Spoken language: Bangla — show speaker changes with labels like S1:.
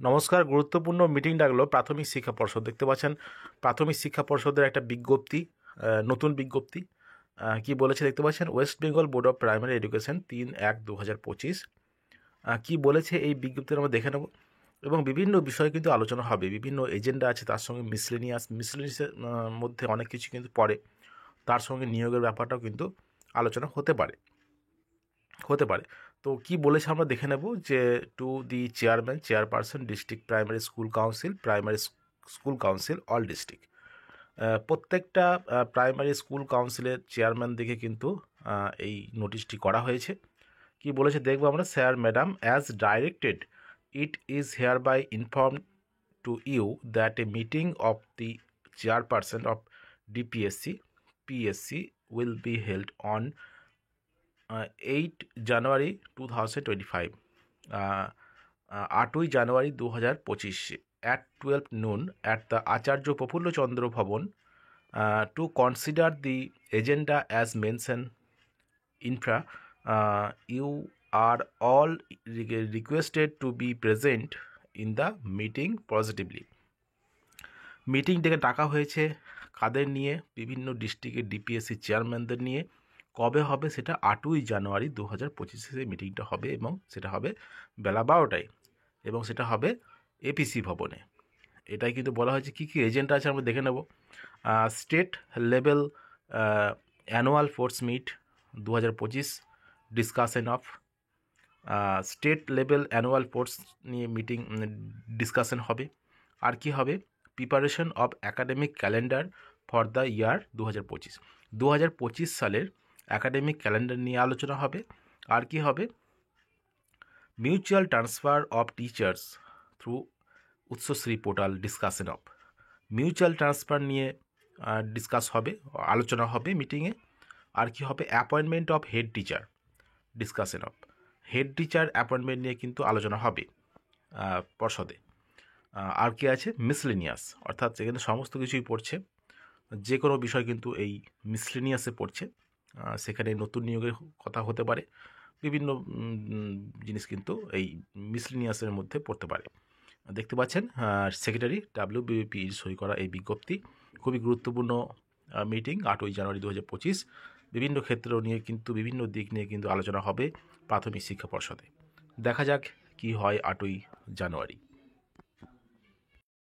S1: নমস্কার। গুরুত্বপূর্ণ মিটিং ডাকলো প্রাথমিক শিক্ষা পর্ষদ। দেখতে পাচ্ছেন প্রাথমিক শিক্ষা পর্ষদের একটা বিজ্ঞপ্তি, নতুন বিজ্ঞপ্তি। কি বলেছে দেখতে পাচ্ছেন, West Bengal board of primary education 3/1/2025 কি বলেছে এই বিজ্ঞপ্তিটা আমরা দেখে নেব। এবং বিভিন্ন বিষয় কিন্তু আলোচনা হবে, বিভিন্ন এজেন্ডা আছে, তার সঙ্গে মিসলেনিয়াসের মধ্যে অনেক কিছু কিন্তু পড়ে, তার সঙ্গে নিয়োগের ব্যাপারটাও কিন্তু আলোচনা হতে পারে। তো কি বলেছে আমরা দেখে নেব যে to the chairperson district primary school council all district, প্রত্যেকটা প্রাইমারি স্কুল কাউন্সিলের চেয়ারম্যান দিকে কিন্তু এই নোটিশটি করা হয়েছে। কি বলেছে দেখবো আমরা। Sir madam, as directed it is hereby inform to you that a meeting of the chairperson of DPSC PSC will be held on 8 January 2025, 8ই January 2025 at 12 noon at the Acharya Prafulla Chandra Bhavan, to consider the agenda as mentioned infra. You are all requested to be present in the meeting positively. Meeting ডেকে ডাকা হয়েছে কাদের নিয়ে? বিভিন্ন ডিস্ট্রিক্টের ডিপিএসসি চেয়ারম্যানদের নিয়ে। কবে হবে সেটা? 8ই জানুয়ারি 2025 সেই মিটিংটা হবে, এবং সেটা হবে বেলা 12টায়, এবং সেটা হবে এপিসি ভবনে। এটাই কিন্তু বলা হয়েছে। কী কী এজেন্ডা আছে আমরা দেখে নেব। State level annual force meet 2025, discussion of state level annual force নিয়ে মিটিং ডিসকাশন হবে। আর কি হবে? Preparation of academic calendar for the year 2025, 2025 সালের অ্যাকাডেমিক ক্যালেন্ডার নিয়ে আলোচনা হবে। আর কি হবে? Mutual transfer of teachers through Utsashree portal, discussion of mutual transfer নিয়ে আলোচনা হবে মিটিংয়ে। আর কি হবে? Appointment of head teacher, discussion of head teacher appointment নিয়ে কিন্তু আলোচনা হবে পর্ষদে। আর কি আছে? মিসলেনিয়াস, অর্থাৎ সেখানে সমস্ত কিছুই পড়ছে, যে কোনো বিষয় কিন্তু এই মিসলেনিয়াসে পড়ছে। সেখানে নতুন নিয়োগের কথা হতে পারে, বিভিন্ন জিনিস কিন্তু এই মিসলেনিয়াসের মধ্যে পড়তে পারে। দেখতে পাচ্ছেন সেক্রেটারি WBPE সই করা এই বিজ্ঞপ্তি। খুবই গুরুত্বপূর্ণ মিটিং 8ই জানুয়ারি 2025। বিভিন্ন ক্ষেত্র নিয়ে কিন্তু, বিভিন্ন দিক নিয়ে কিন্তু আলোচনা হবে প্রাথমিক শিক্ষা পর্ষদে। দেখা যাক কি হয় 8ই জানুয়ারি।